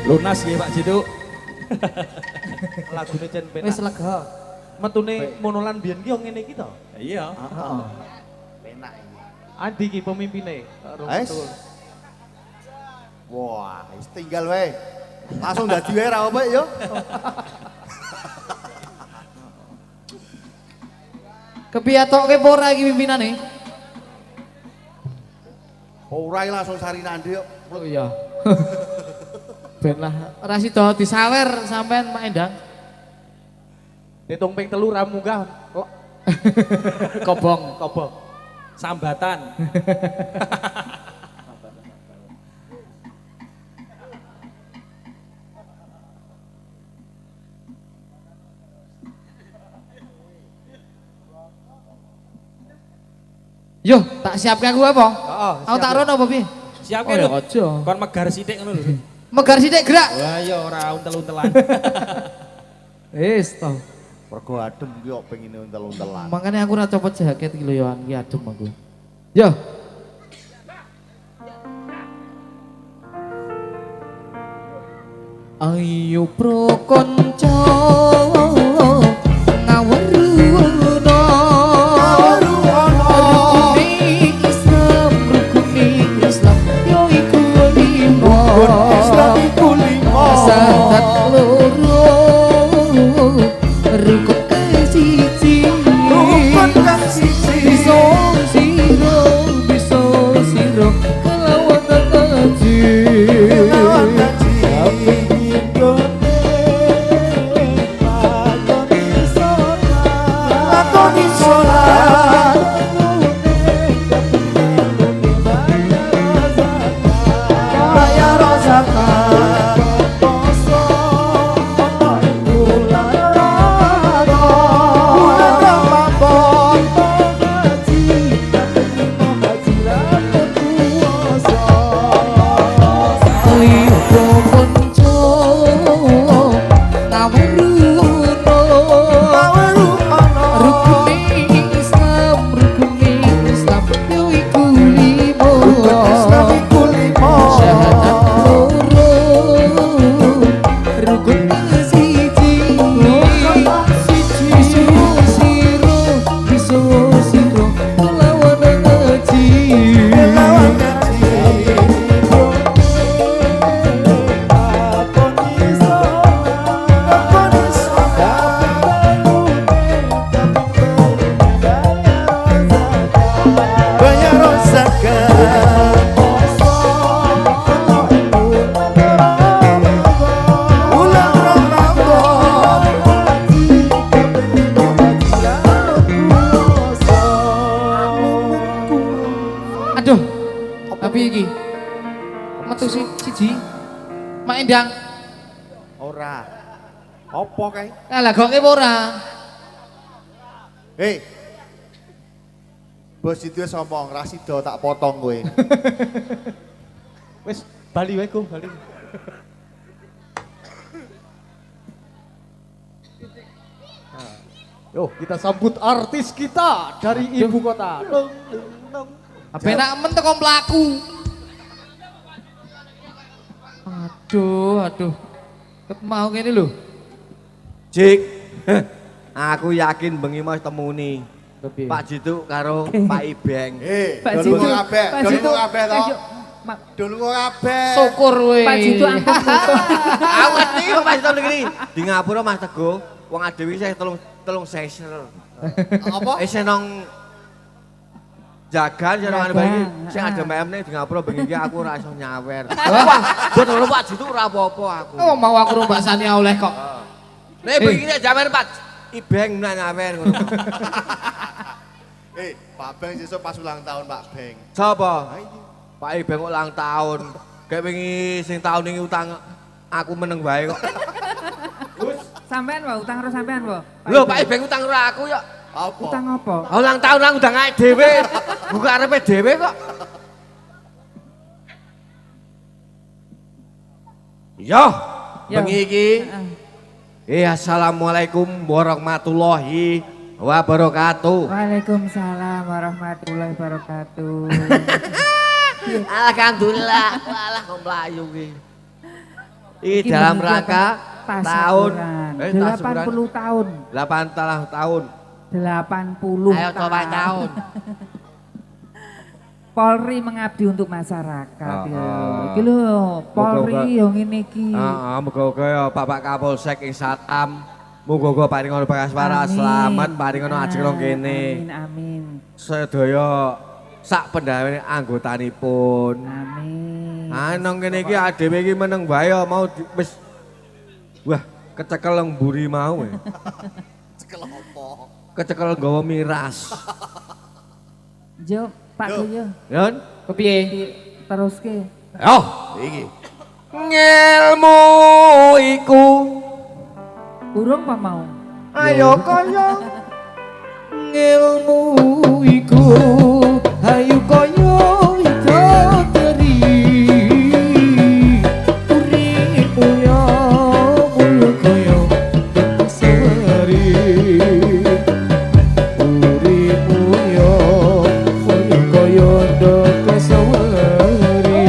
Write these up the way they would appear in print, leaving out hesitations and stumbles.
Lunas ya Pak Jitu. Lagune cen penak. Wis lega. Metune monolan biyen ki yo ngene iki to. Iya. Heeh. Penak iki. Adi ki pemimpine. Wes. Wah, wis tinggal wae. Langsung dadi wae ra apa yo. Kepiyatoke apa ora iki pimpinane? Ora langsung sarinande yo. Oh iya. Ben lah ora sida disawer sampean Pak Endang. Ditung ping 3 ra munggah. Kobong. Kobong. Sambatan. Yo, tak siapke aku apa? Heeh. Aku tak rono apa piye? Siapke Oh, ya lho. aja. Kon megar sithik ngono lho. Megar sithik gerak. Wah ya ora untel-untelan. Wis to. Mergo adem ki kok pengine untel-untelan. Makanya aku ora copot jaket iki lho yo iki adem aku. Yo. Ayo pro konco ngaweruno rukuni Islam yo iku limo sahadat loro rukun kang siji bisa siro kelawan kaji Kepiye iki? Metu siji. Mak Endang. Ora. Apa kae? Lah goke apa ora? Hei. Bos itu sombong, Rasido tak potong kowe. Wis bali wae Go, bali. Yo, kita sambut artis kita dari ibu kota. Penak men teko mlaku. Aduh. Ket mau ngene lho. Jik, aku yakin bengi mas temuni Pak Jitu karo Pak Ibeng. Pak Jitu kabeh, dulu kabeh to. Dulu kabeh. Syukur kowe. Pak Jitu ampun butuh. Aku ngerti kok Mas Jitu ngene. Di Ngapura Mas Teguh, wong adewe saya telung sesel. Apa? Saya nang jagan saya nang bagi sing ada memne di Ngapura bengi iki aku ora iso nyawer. Wah, betul Pak Jitu ora apa-apa aku. Oh, mau aku Mbak Sani oleh kok. Nek bengi iki jaman Pak Ibeng nyawer ngono. Pak Beng sesuk pas ulang tahun Pak Beng. Sapa? Pak Ibeng ulang tahun. Kayak wingi sing tahun ini utang aku meneng bae kok. Sampean wae utang karo sampean wae. Lho Pak Ibeng utang karo aku ya. Apa? Utang apa? Ulang tahun aku udah ngaek dhewe. Buka arepe dhewe kok. Yo, bengi iki. Assalamualaikum warahmatullahi wabarakatuh. Waalaikumsalam warahmatullahi wabarakatuh. Alhamdulillah, alah kok mlayu iki. Iki dalam rangka tahun 80 tahun. 8 tahun. 80 Ayo coba tahun. Polri mengabdi untuk masyarakat ya. Iki lho, Muga-muga- Polri yo ngene iki. Heeh, muga-muga ya Bapak Kapolsek ing Satam. Muga-muga paringono Bagaswara selamat, paringono ajeng kene. Amin, amin. Sedaya sak pendhawane anggotanipun. Amin. Nang kene iki adewe iki meneng bae mau wis wah, kecekel nang mburi mau. Cekel apa? Kecekel nggawa miras. Jo, Pak Yo. Yon, Kepiye? Teruske. yo iki. Ngelmu iku Urung apa mau? ayo kaya Ngilmu iku ayu kaya widodari. Uripu yo mulu kaya seweri. Uripu yo mulu kaya seweri.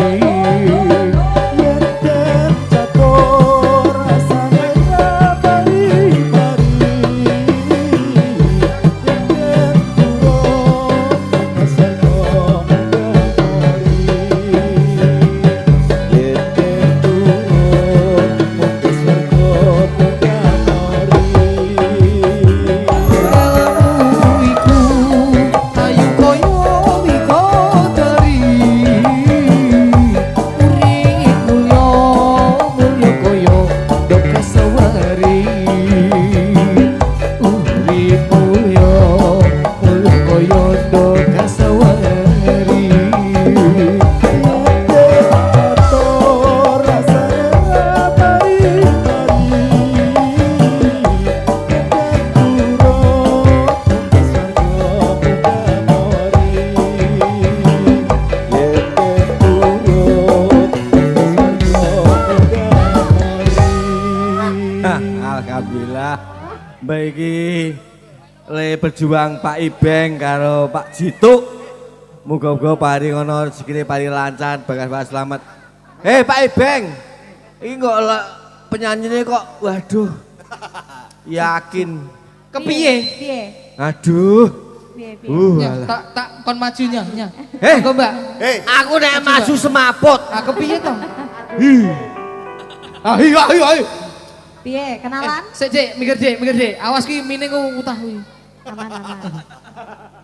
Yen den catur rasane bari-bari. Alhamdulillah. Baiki le berjuang Pak Ibeng karo Pak Jitu. Muga-muga paringono rezekine paring lancar, bagas selamat. Hei Pak Ibeng. Iki kok penyanyine kok waduh. Yakin. Kepiye? Piye? Aduh. Piye? Ya, Alah. tak kon majunya nya. Hei, Kok Mbak? aku nek maju semaput. Ah kepiye to? Ayo ayo ayo. Piye? Kenalan? Sik Dik, mikir Dik. Awas ki mine ku utah kuwi. Aman.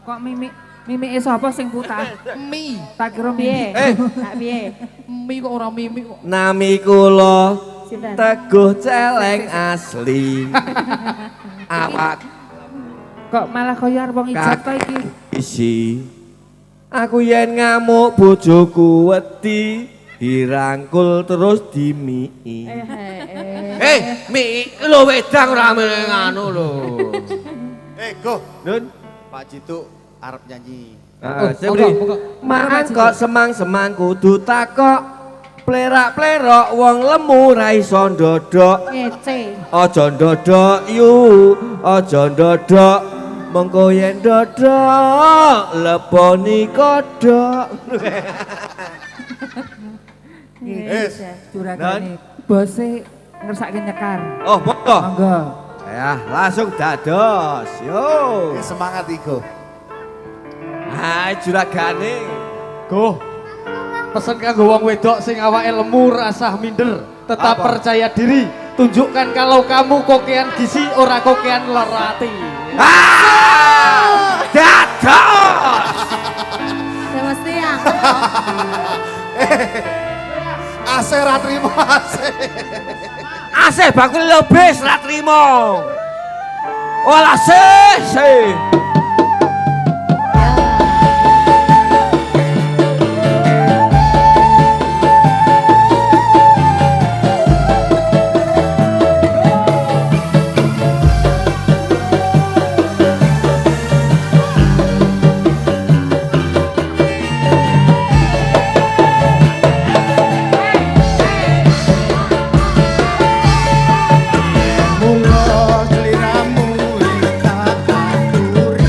Kok mimike sapa sing putah? Mi. Tak kira piye? Tak piye? Mi kok ora mimik kok. Nami kula Sinten? Teguh Celeng asli. Awak Kok malah koyo arep wong ijab to iki? isi Aku yen ngamuk bojoku wedi dirangkul terus dimii. Mi lho wedang ora nganu lho. Go. Nun, Pak Jitu arep nyanyi. Mangan kok semang-semang kudu takok. Plerak-plerok wong lemu ra iso ndodok. Ngece. Aja ndodok yu, aja ndodok. Mengko yen ndodok leboni kodhok. Juragane bose ngersake nyekar. Oh, monggo. Monggo. Ya, langsung dados. Yo. Semangat Igo. Ah, juragane. Go. Pesen kanggo wong wedok sing awake lemu rasah minder, tetap Apa? percaya diri. Tunjukkan kalau kamu kokean gizi ora kokean lerati. Dados. Semestinya. Ase ra trimo ase. Asih bakul lebih ora trimo. Olah sih. Mula sliramu wis tak aturi.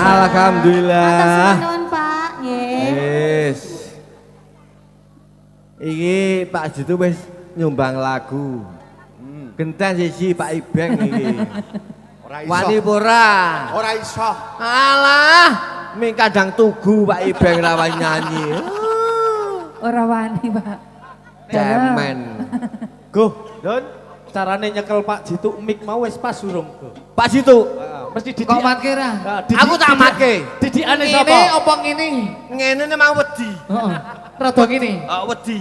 Alhamdulillah. Nuwun, Pak. Nggih. Yes. Iki Pak Jitu wis nyumbang lagu. Genten siji Pak Ibeng iki. Ora iso. Wani ora. Ora iso. Alah, ming kadang tugu Pak Ibeng rawan nyanyi. Ora wani, Pak. Cemen. Go, Don. Carane nyekel Pak Jitu mic mau wis pas urung, Go. Pak Jitu, Mesti didik. Kok mat kira? aku tak matke. Didikane Ini sapa? apa ngene? Ngene memang wedi. Heeh. Rada ngene. Wedi.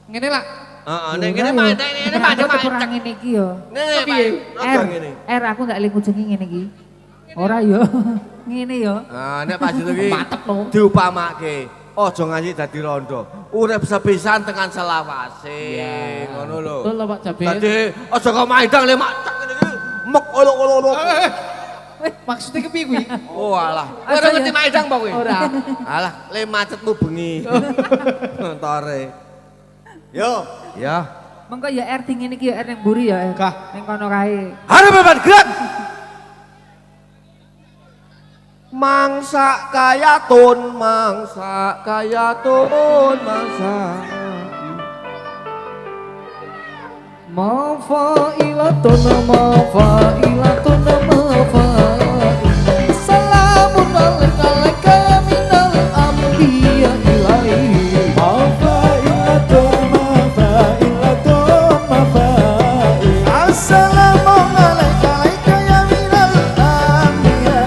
Ngene lah. Heeh, nek ngene mandek ngene mandek kurang mandek. ngene iki yo. Ngene Piye? Pak. Ngene. Aku ndak eling jenenge ngene iki. Ora yo. Ngene yo. Nah, nek Pak Jitu iki Mantep lho. diupamake. Aja ngaji dadi rondo. Urip sepisan tekan selawase. Ngono lho. Betul lho Pak Jabir. Dadi aja kok maidang le macak ngene iki. Mek olok-olok. Maksudnya kepiye kuwi? Oh alah. Kowe ora ngerti maidang apa kowe? Ora. Alah, le macetmu bengi. Montore. Yo. Ya. Mengko ya R ding ngene iki ya R ning mburi ya. Kah. Ning kono kae. Harap beban gerak. Mangsa kaya tun, mangsa kaya tun, mangsa. Mafailatun mafailatun mafailatun. Salamun alaika minal anbiya ilaihi. Assalamu alaika ya minal anbiya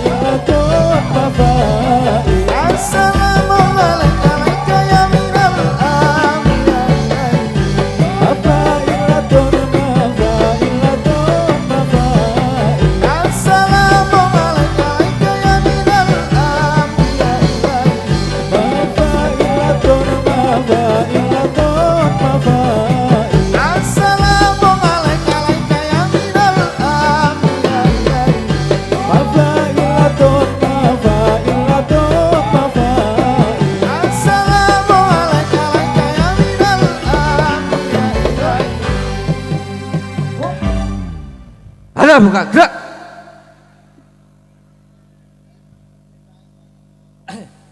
ilaihi. Assalamu alaika ya minal anbiya ilaihi. Assalamu alaika ya minal anbiya ilaihi. Assalamu alaika ya minal anbiya ilaihi. Assalamu alaika ya minal anbiya ilaihi. Ada buka gerak.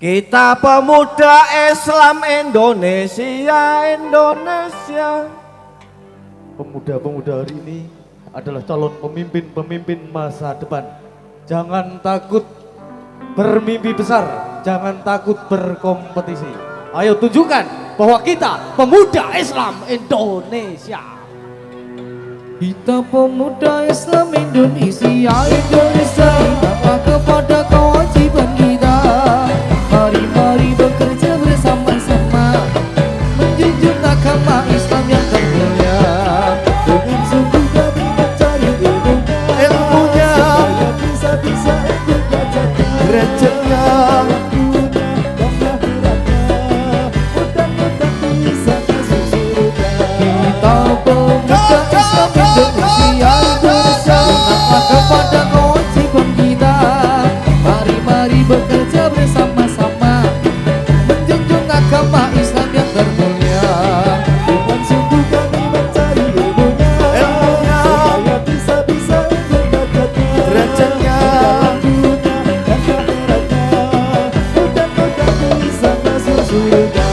Kita pemuda Islam Indonesia. Pemuda-pemuda hari ini adalah calon pemimpin-pemimpin masa depan. Jangan takut bermimpi besar, jangan takut berkompetisi. Ayo tunjukkan bahwa kita pemuda Islam Indonesia. Kita pemuda Islam Indonesia apa kepada kewajiban kita. Mari bekerja bersama-sama, menjunjung agama Islam yang termulia. Dengan sungguh kami mencari ilmunya, bisa Rencana kita pemuda Islam Indonesia apa kepada kewajiban kita. Mari bekerja bersama-sama, menjunjung agama Islam yang termulia. Dengan sungguh kami mencari ilmunya, supaya bisa Rencana mudah-mudahan bisa masuk surga.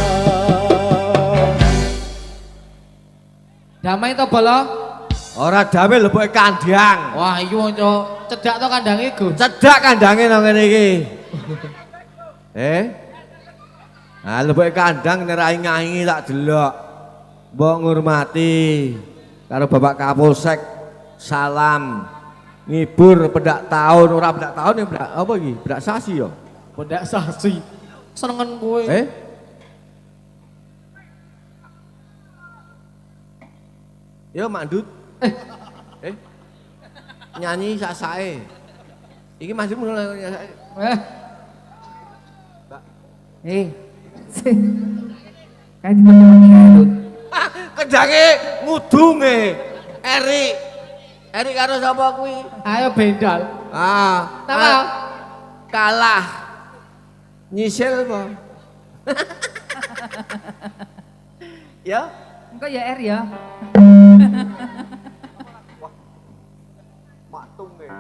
Damai to bolo? ora dawe lepuke kandang. Wah, iki wong cedak to kandange, Gus. Cedak kandange nang ngene iki. Ah lepuke kandang nerai ngangi tak delok. Mbok ngurmati karo Bapak Kapolsek salam ngibur pedak tahun ora pedak tahun ya pedak apa iki? Pedak sasi ya. Pendak sasi. Senengen kowe. Yo Mandut. Nyanyi sak-sake. Iki masih mulai nyanyi sak-sake. Kayak temen-temen kae. Kejange ngudunge. Eri karo sapa kuwi? Ayo bendal. Napa? Kalah. Nyisir apa? Ya? Engko ya R ya. Matung e.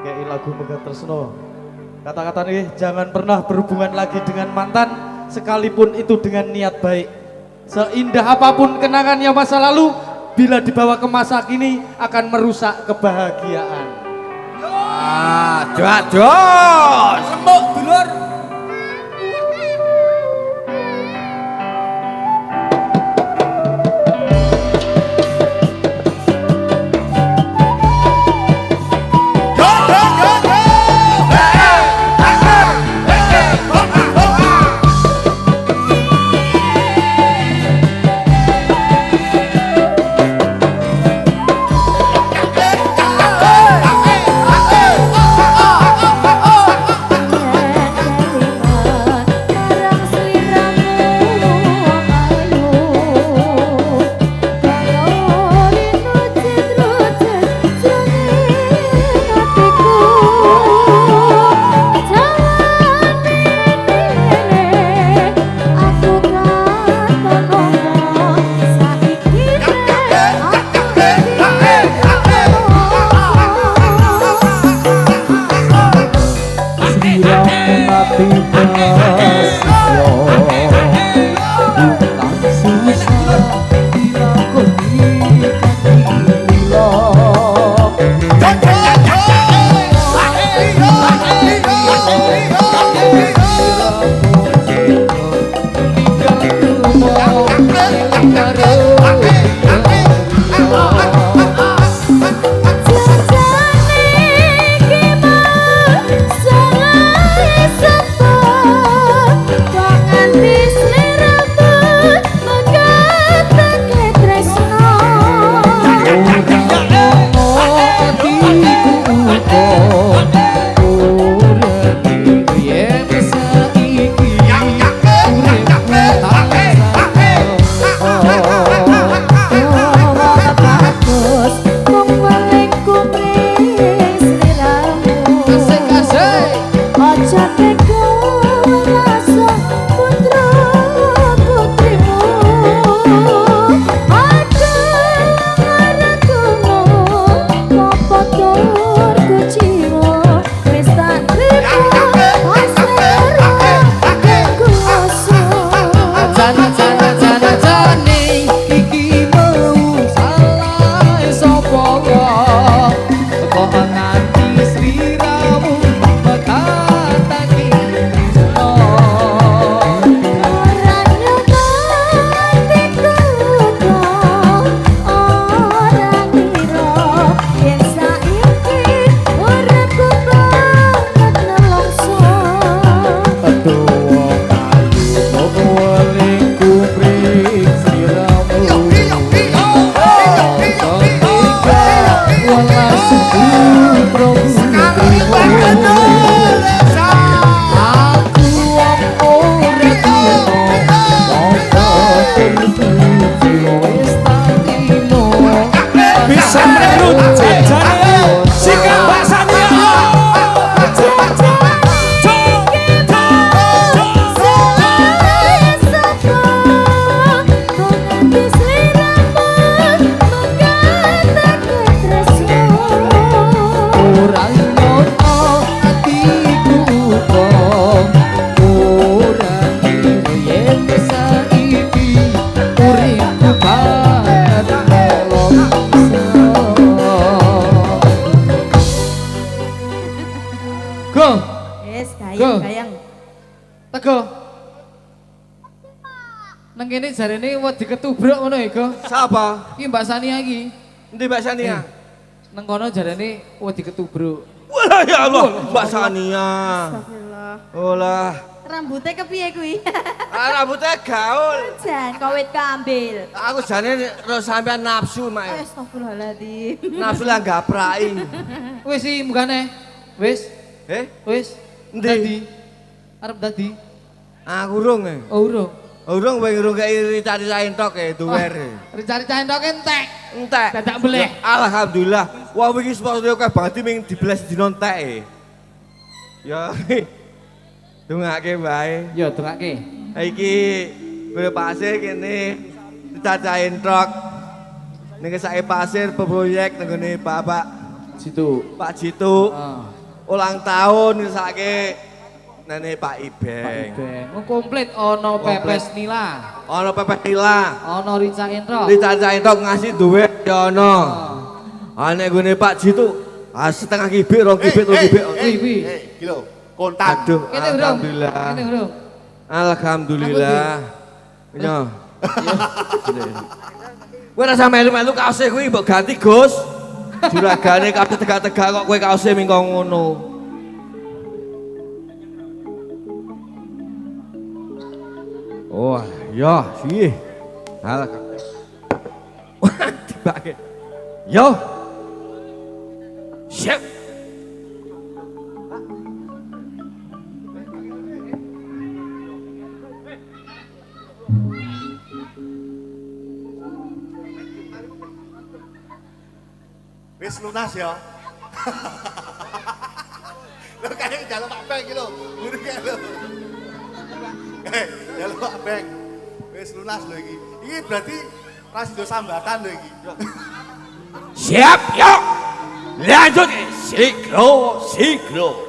Kayak lagu Megah Tresno. Kata-kata nih, jangan pernah berhubungan lagi dengan mantan, sekalipun itu dengan niat baik. Seindah apapun kenangannya masa lalu, bila dibawa ke masa kini akan merusak kebahagiaan. Jos. Rembuk dulur. Tego. Nang kene jarene wedi ketubruk ngono ya, Go. Siapa? Iki Mbak Sania iki. Endi Mbak Sania? Nang kono jarene wedi ketubruk. Wah ya Allah, Mbak Sania. Astagfirullah. Olah. Rambutnya kepiye kuwi? Rambutnya gaul. Jan kawit kambil. Aku jane terus sampean nafsu, Mak. Astagfirullahaladzim. Nafsu lah gaprai. Wis iki mugane. Wis. Wis. Endi? Arep dadi. Aku urung e. Oh, urung. Urung wae urung kaya rica-rica entok e duwer. Rica-rica entok entek. Entek. Dadak beleh. Alhamdulillah. Wah iki sepatu akeh banget ming dibeles dino entek e. Ya. Dongake wae. Ya, dongake. Iki kaya pasir kene rica-rica entok. Niki sae pasir proyek nenggone Bapak Situ. Pak Jitu. Ah. Ulang tahun ngesake nene Pak Ibeng. Ben, komplit ono pepes nila, Ono pepes nila. ono rica intro. Dicacain tok ngasih duit ya ono. Nek nggone Pak Jitu setengah kibik, rong kibik, rong kibik. Wiwi. Kilo, kontak. Aduh, Kene urung. alhamdulillah. Kene urung. Alhamdulillah. Yo. Kowe rasa melu-melu kaose kuwi mbok ganti, Gus. Juragane kabeh tegak-tegak kok kowe kaose mingko ngono. Oh, ya, sih. Halah. Dibake. Yo. Siap. Wis lunas ya. Lo kayak jalan Pak Beng iki lho. Ngene kae lho. Jalan Pak Beng. Wis lunas lho iki. Iki berarti rasido sambatan lho iki. Siap, yuk. Lanjut, siklo, siklo.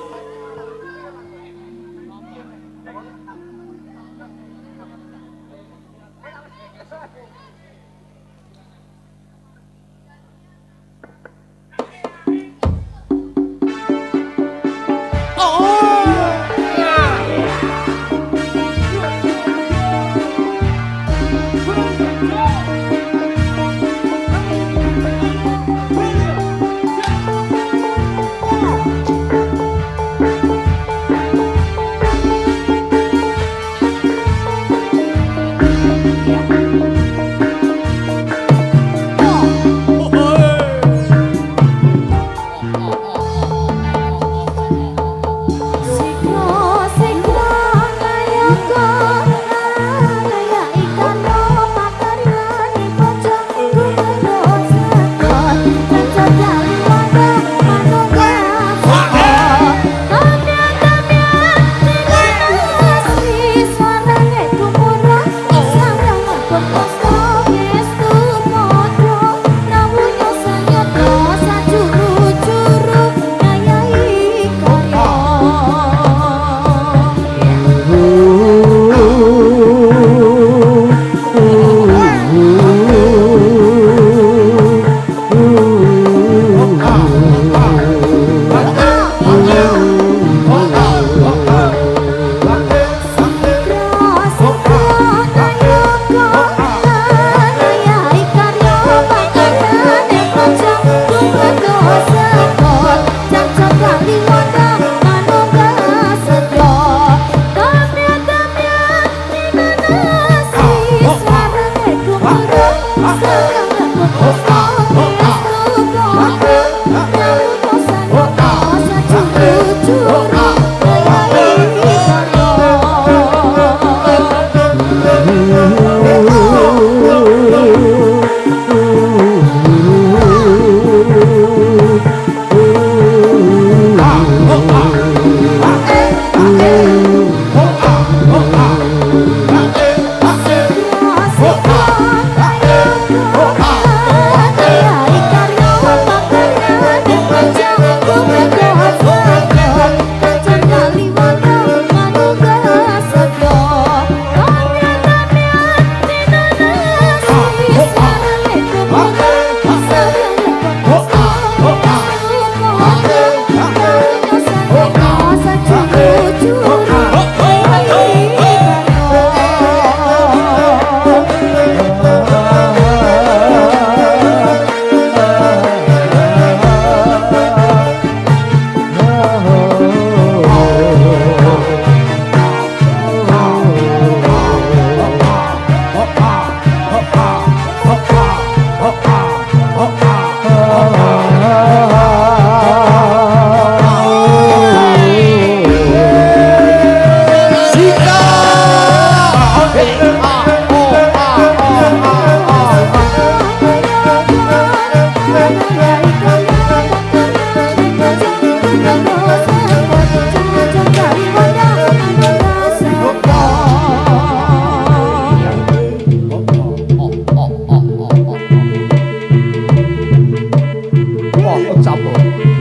capo.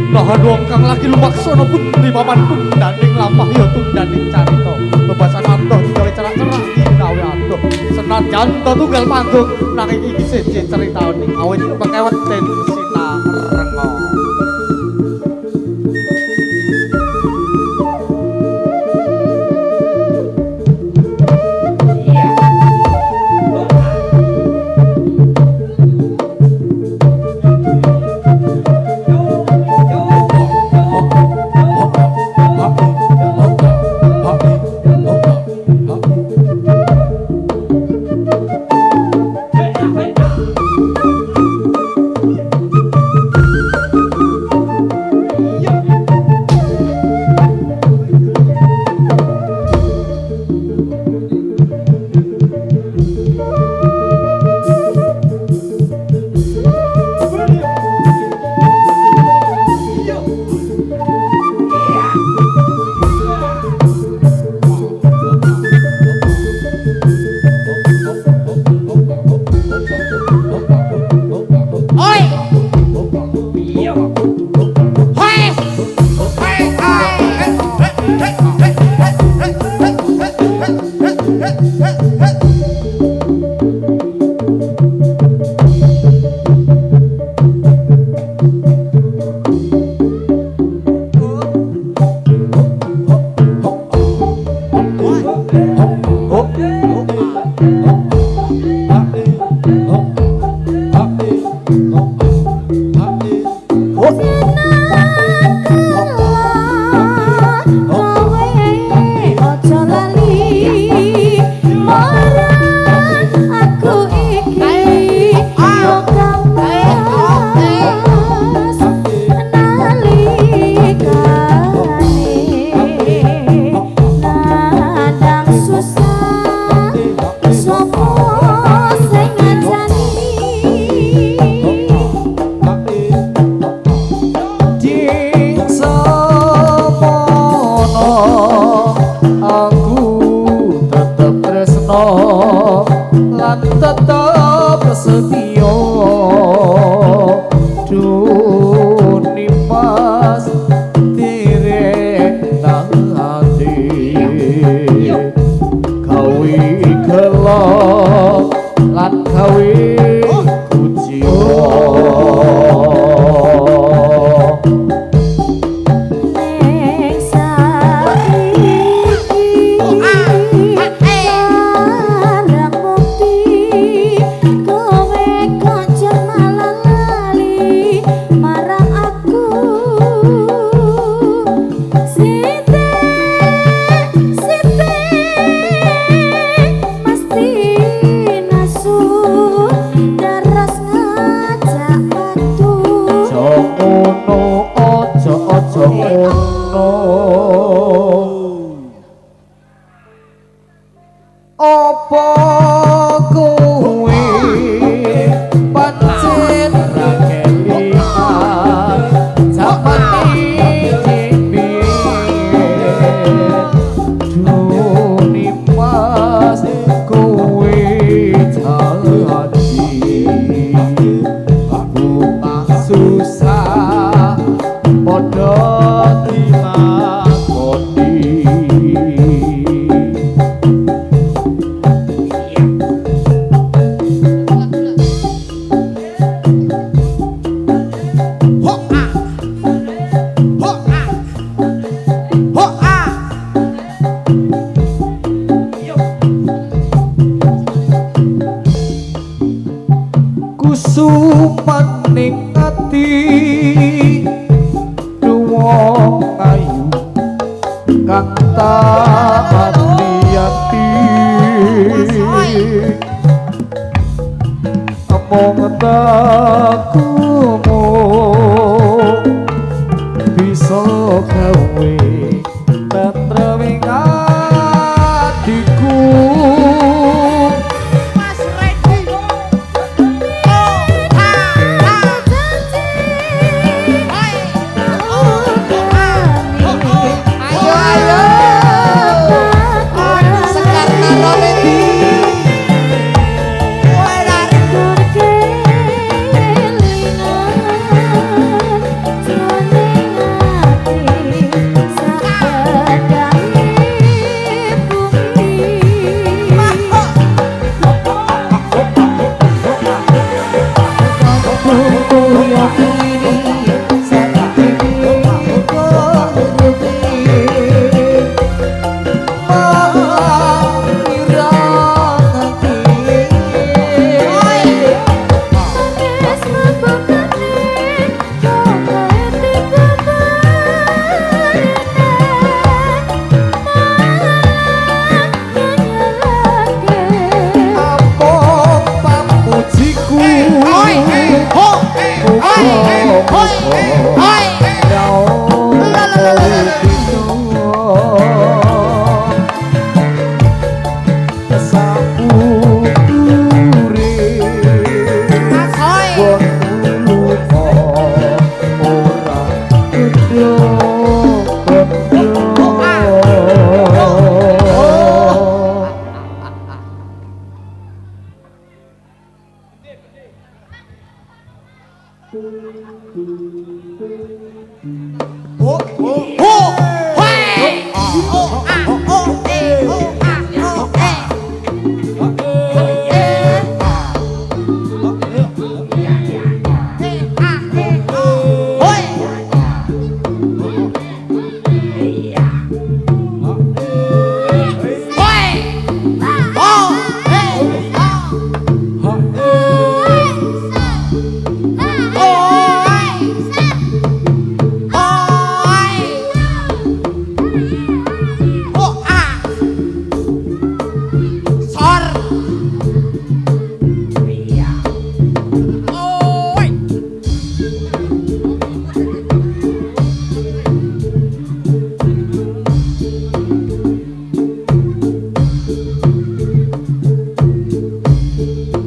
Nahan wong kang lagi lumaksana pundi paman tundaning lamah ya tundaning carita. Bebasan antoh digawe cerak-cerak gawe antoh. Senajan to tunggal panggung nanging iki siji critane awit pekewet den sinarenga.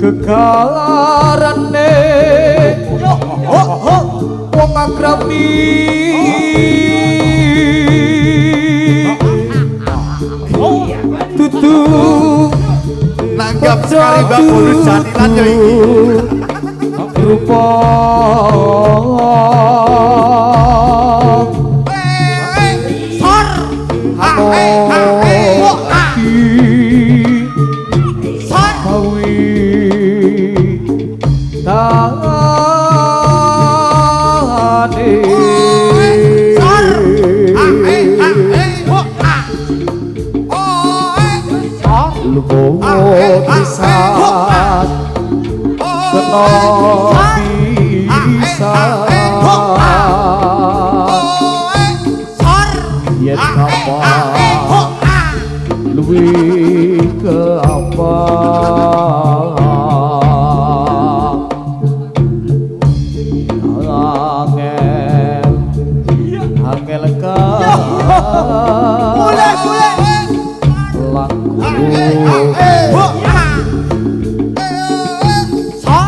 Gegalarane wong agrami tutu Nanggap sekali Mbak Bonus jadilan ya iki. rupa Sor. Sor. Bawi tane lumo bisa kena bisa yen apa luwih ke apa angel ka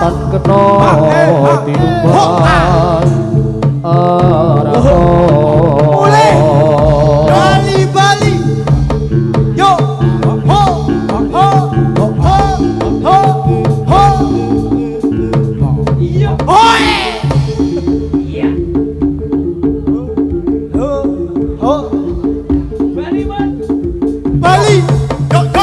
tan kena tinumbas arah Bali. Yo. Ho. Ho. Ho. Ho. Ho. Hoi. Bali. Yo.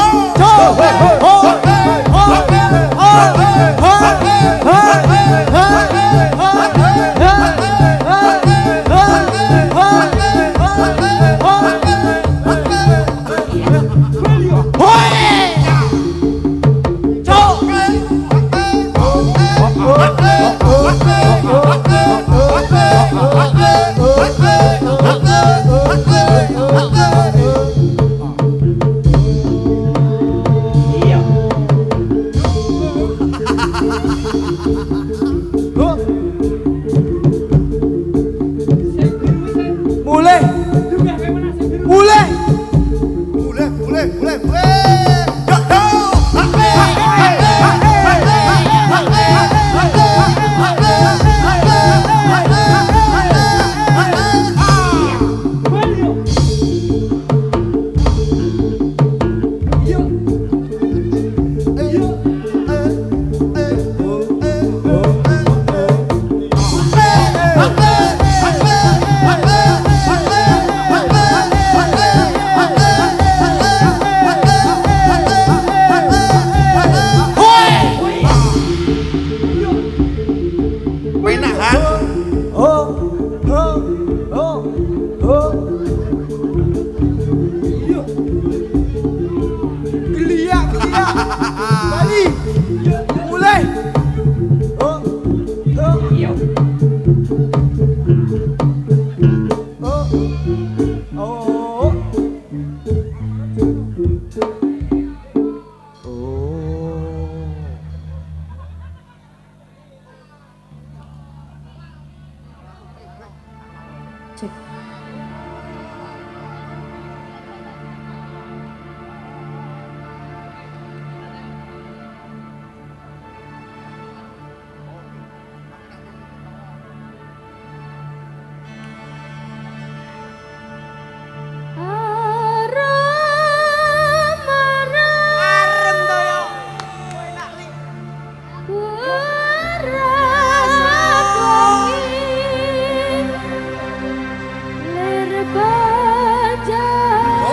Cek.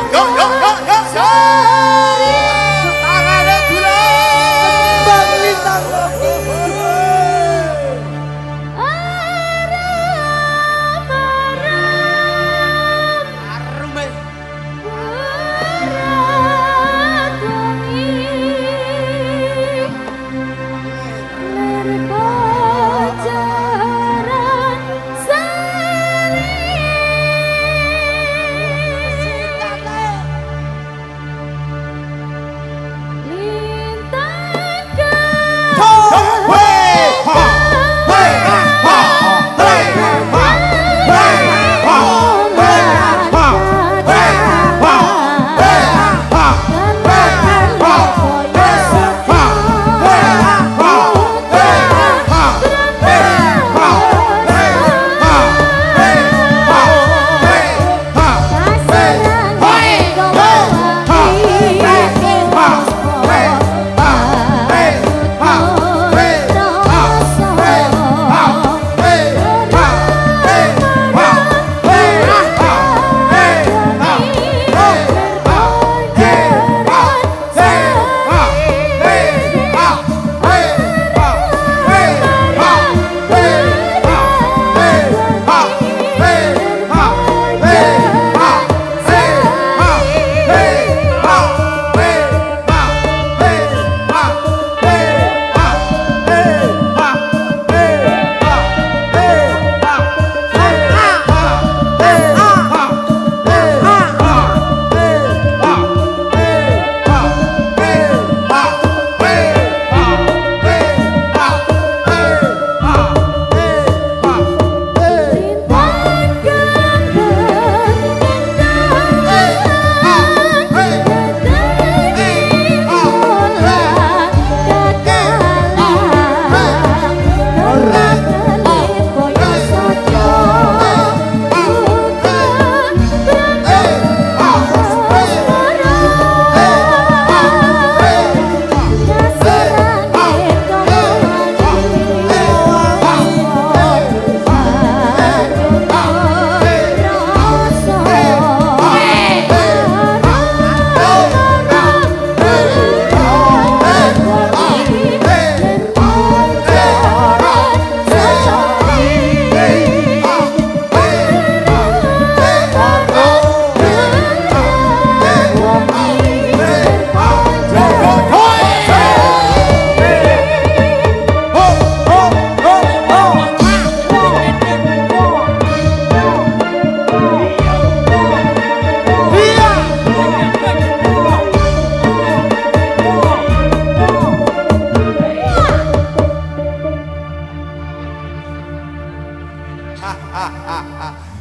Yo yo yo yo yo. Tangannya bulan. Bang Lintang.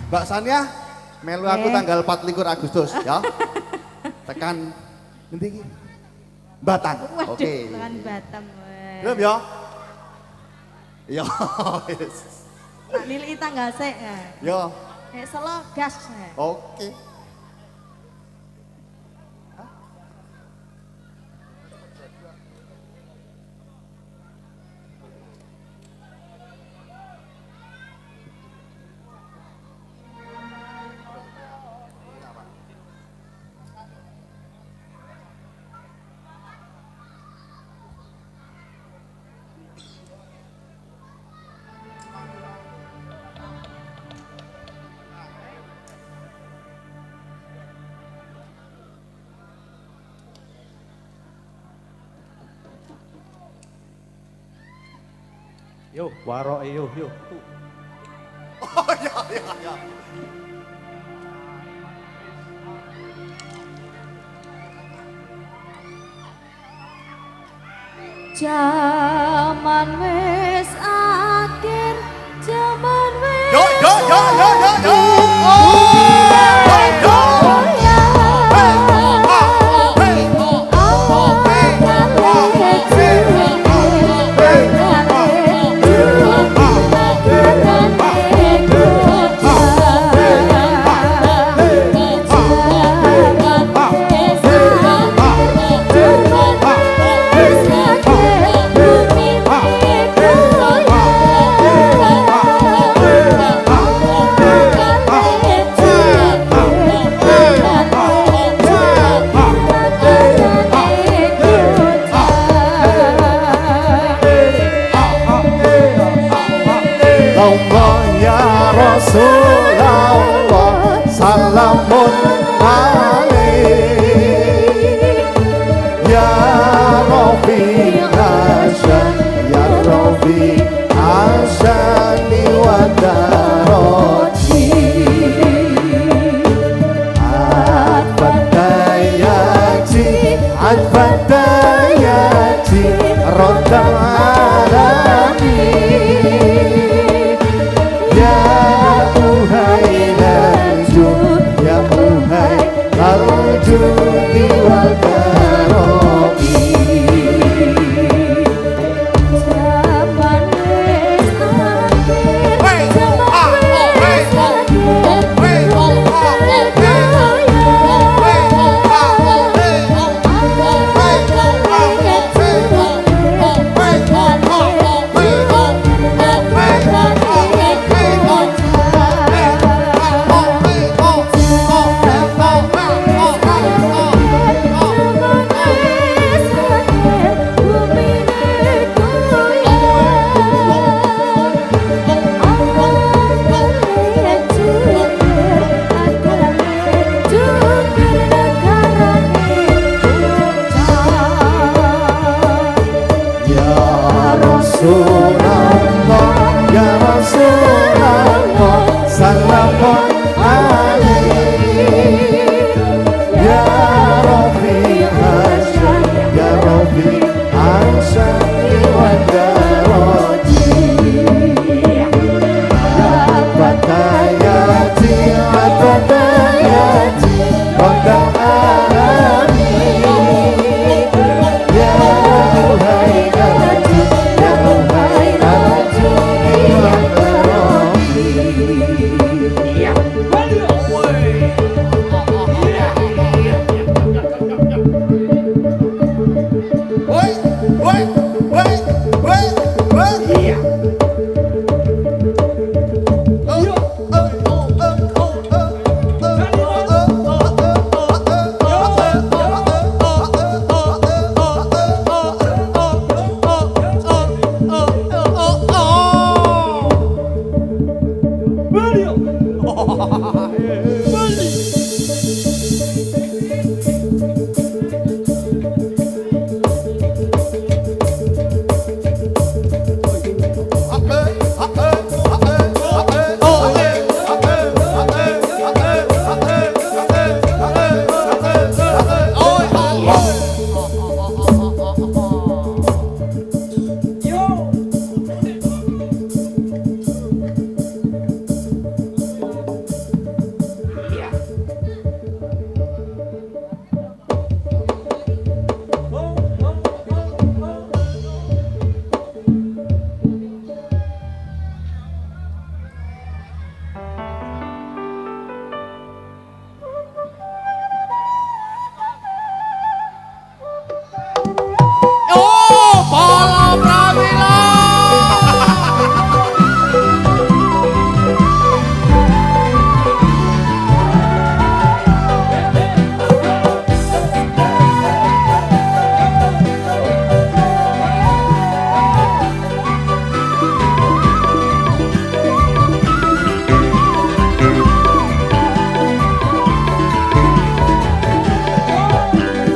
Mbak Sania, melu aku tanggal 24 Agustus ya. Tekan nanti iki. Batang. Oke. Tekan Batam. Belum ya? Ya. Tak nilai tanggal sik ya. Ya. Selo gas. Oke. Yo, warok yo. Oh ya. Jaman wis akhir, jaman wis Yo. Rasulullah salamun alaik ya Rafi Hasan ya Rafi Hasani wa daroti Al-Fatayati Roddal Alamin Ya Uhai Narjun Ya Uhai Narjuni wal Karomi Zaman wis akhir Zaman wis Rasulullah ya Rasulullah salamun alaik ya Rafi Hasan ya Rafi Hasan wa darati Al-Fatayati Al-Fatayati Roddal Alamin ya Uhai Narjun ya Uhai Narjuni wal Karomi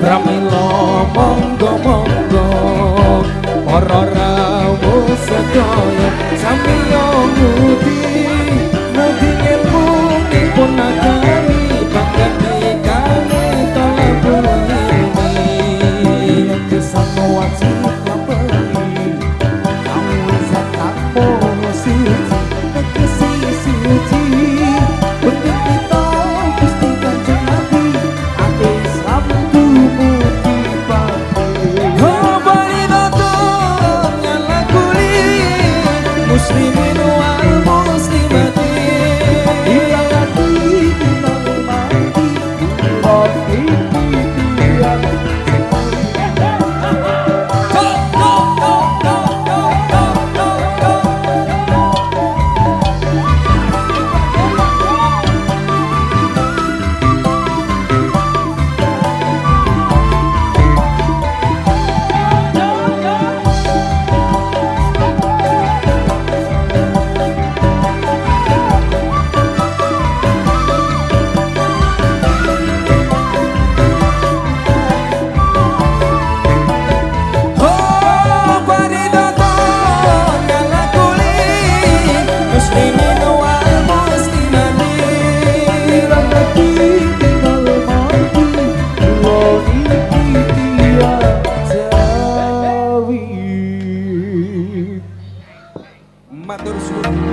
Pramila monggo-monggo para rawuh sedaya samiya mudi ilmunipun nagari panggeni kami talabul ilmi kesana wajib ngapeni kami zakat posisi suci untuk kita Gusti Kanjeng Nabi ati Islam tumuti pati matur suwun.